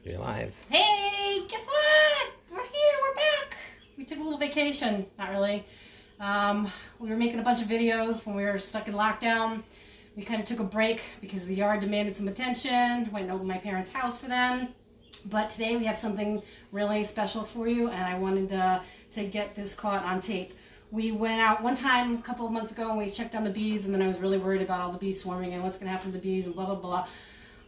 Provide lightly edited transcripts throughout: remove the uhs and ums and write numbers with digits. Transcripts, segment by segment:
You're live. Hey, guess what? We're here, we're back. We took a little vacation, not really. We were making a bunch of videos when we were stuck in lockdown. We kind of took a break because the yard demanded some attention. Went over to my parents' house for them. But today we have something really special for you, and I wanted to get this caught on tape. We went out one time a couple of months ago and we checked on the bees, and then I was really worried about all the bees swarming and what's going to happen to the bees and blah, blah, blah.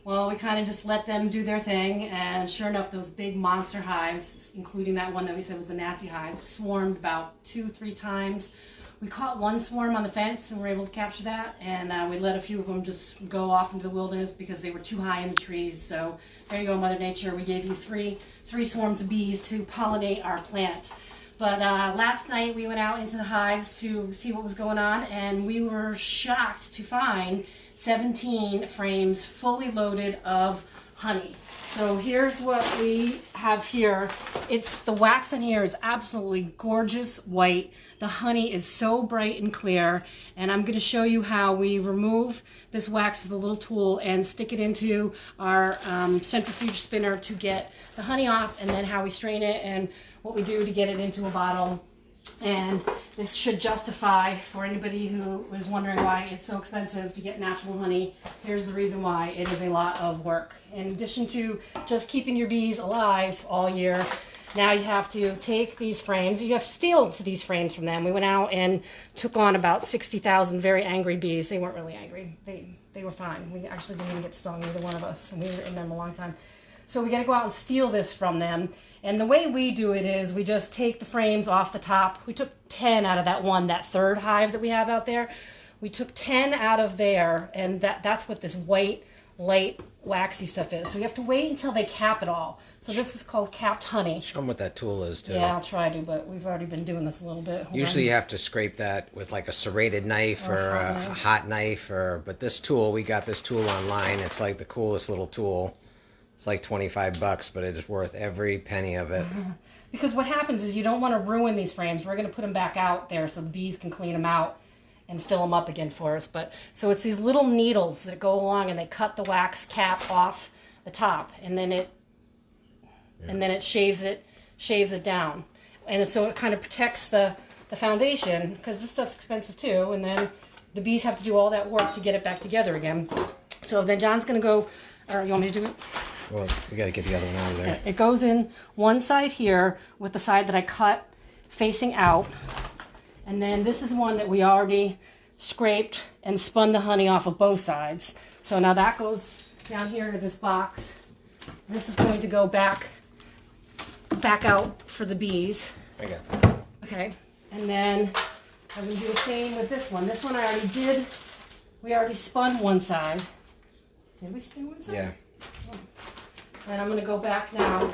Well, we kind of just let them do their thing, and sure enough, those big monster hives, including that one that we said was a nasty hive, swarmed about 2-3 times. We caught one swarm on the fence and were able to capture that, and we let a few of them just go off into the wilderness because they were too high in the trees. So there you go, Mother Nature. We gave you three swarms of bees to pollinate our plant. But last night we went out into the hives to see what was going on, and we were shocked to find 17 frames fully loaded of honey. So here's what we have here. The wax in here is absolutely gorgeous white. The honey is so bright and clear, and I'm going to show you how we remove this wax with a little tool and stick it into our centrifuge spinner to get the honey off, and then how we strain it and what we do to get it into a bottle. And this should justify, for anybody who is wondering why it's so expensive to get natural honey, here's the reason why. It is a lot of work. In addition to just keeping your bees alive all year, now you have to take these frames. You have to steal these frames from them. We went out and took on about 60,000 very angry bees. They weren't really angry. They were fine. We actually didn't even get stung, either one of us, and we were in them a long time. So we got to go out and steal this from them. And the way we do it is we just take the frames off the top. We took 10 out of that third hive that we have out there. We took 10 out of there, and that's what this white, light, waxy stuff is. So you have to wait until they cap it all. So this is called capped honey. Show them what that tool is, too. Yeah, I'll try to, but we've already been doing this a little bit. Usually you have to scrape that with like a serrated knife or a hot knife. But this tool, we got this tool online. It's like the coolest little tool. It's like $25, but it is worth every penny of it. Because what happens is you don't want to ruin these frames. We're going to put them back out there so the bees can clean them out and fill them up again for us. So it's these little needles that go along and they cut the wax cap off the top, and then it shaves it down, and so it kind of protects the foundation, because this stuff's expensive too. And then the bees have to do all that work to get it back together again. So then John's going to go. Or you want me to do it? Well, we got to get the other one out of there. It goes in one side here with the side that I cut facing out. And then this is one that we already scraped and spun the honey off of both sides. So now that goes down here into this box. This is going to go back out for the bees. I got that. Okay. And then I'm going to do the same with this one. This one I already did. We already spun one side. Did we spin one side? Yeah. And I'm going to go back now.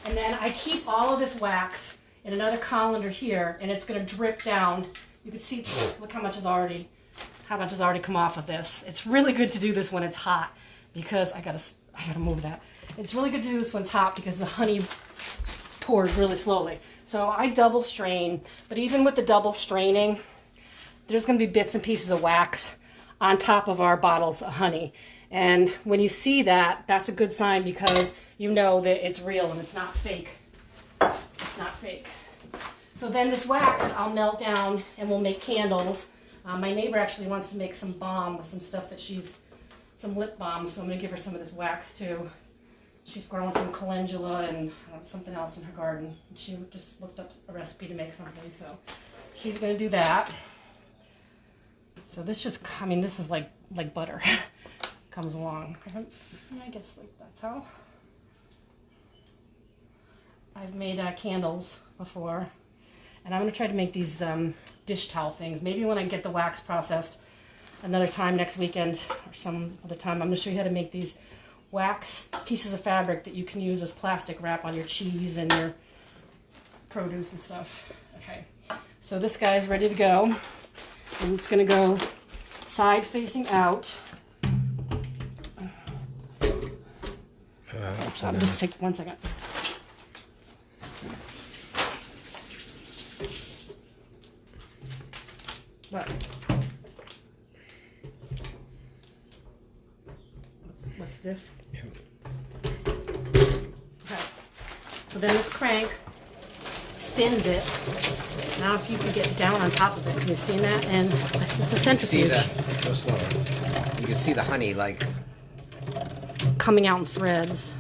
And then I keep all of this wax in another colander here, and it's going to drip down. You can see, look how much has already come off of this. It's really good to do this when it's hot, because I gotta move that. It's really good to do this when it's hot because the honey pours really slowly. So I double strain, but even with the double straining, there's going to be bits and pieces of wax on top of our bottles of honey. And when you see that, that's a good sign, because you know that it's real and it's not fake. It's not fake. So then this wax I'll melt down and we'll make candles. My neighbor actually wants to make some balm with some stuff that some lip balm, so I'm going to give her some of this wax too. She's growing some calendula and something else in her garden. She just looked up a recipe to make something, so she's going to do that. So this this is like butter. Comes along. I guess like that's how I've made candles before, and I'm going to try to make these dish towel things. Maybe when I get the wax processed another time next weekend or some other time, I'm going to show you how to make these wax pieces of fabric that you can use as plastic wrap on your cheese and your produce and stuff. Okay, so this guy's ready to go, and it's going to go side facing out. I'll just take 1 second. What? What's diff? Yeah. then this crank spins it. Now if you can get down on top of it, have you seen that? And it's a centrifuge. Go slower. You can see the honey like coming out in threads.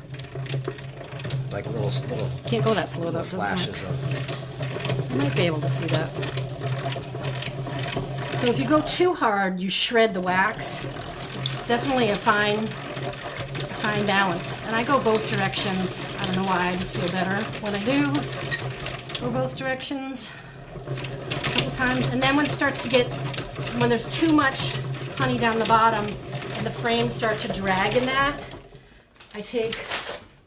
It's like little Can't go that slow though. flashes of. You might be able to see that. So if you go too hard, you shred the wax. It's definitely a fine balance. And I go both directions. I don't know why, I just feel better when I do go both directions a couple times. And then when it starts to get, when there's too much honey down the bottom and the frames start to drag in that, I take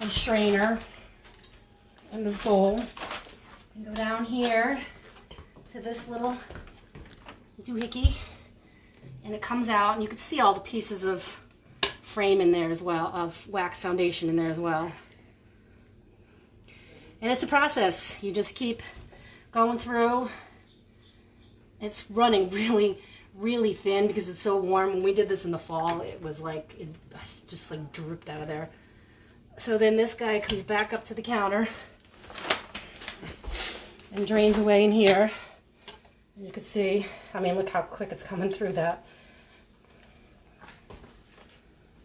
a strainer in this bowl and go down here to this little doohickey, and it comes out, and you can see all the pieces of frame in there as well, of wax foundation in there as well. And it's a process. You just keep going through. It's running really, really thin because it's so warm. When we did this in the fall, it was like, it just like drooped out of there. So then this guy comes back up to the counter and drains away in here. And you can see, I mean, look how quick it's coming through that.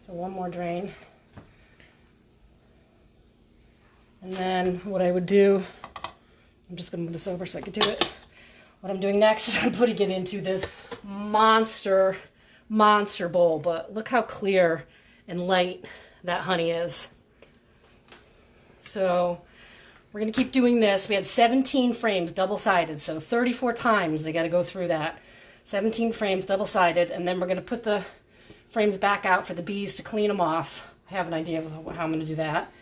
So one more drain. And then what I would do, I'm just gonna move this over so I can do it. What I'm doing next is I'm putting it into this monster bowl, but look how clear and light that honey is. So we're gonna keep doing this. We had 17 frames double-sided, so 34 times they gotta go through that. 17 frames double-sided, and then we're gonna put the frames back out for the bees to clean them off. I have an idea of how I'm gonna do that.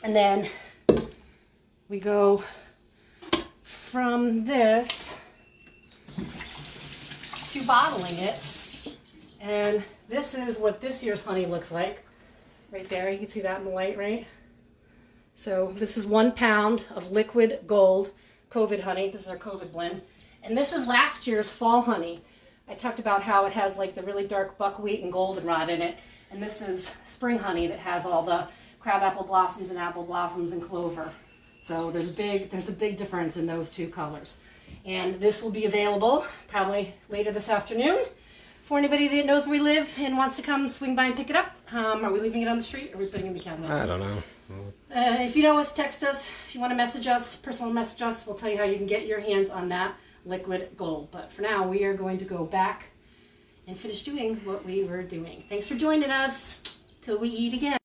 And then we go from this to bottling it. And this is what this year's honey looks like. Right there, you can see that in the light, right? So this is 1 pound of liquid gold COVID honey. This is our COVID blend. And this is last year's fall honey. I talked about how it has like the really dark buckwheat and goldenrod in it. And this is spring honey that has all the crabapple blossoms and apple blossoms and clover. So there's a big difference in those two colors. And this will be available probably later this afternoon for anybody that knows where we live and wants to come swing by and pick it up. Are we leaving it on the street or are we putting it in the cabinet? I don't know. If you know us, text us. If you want to message us, personal message us, we'll tell you how you can get your hands on that liquid gold. But for now, we are going to go back and finish doing what we were doing. Thanks for joining us till we eat again.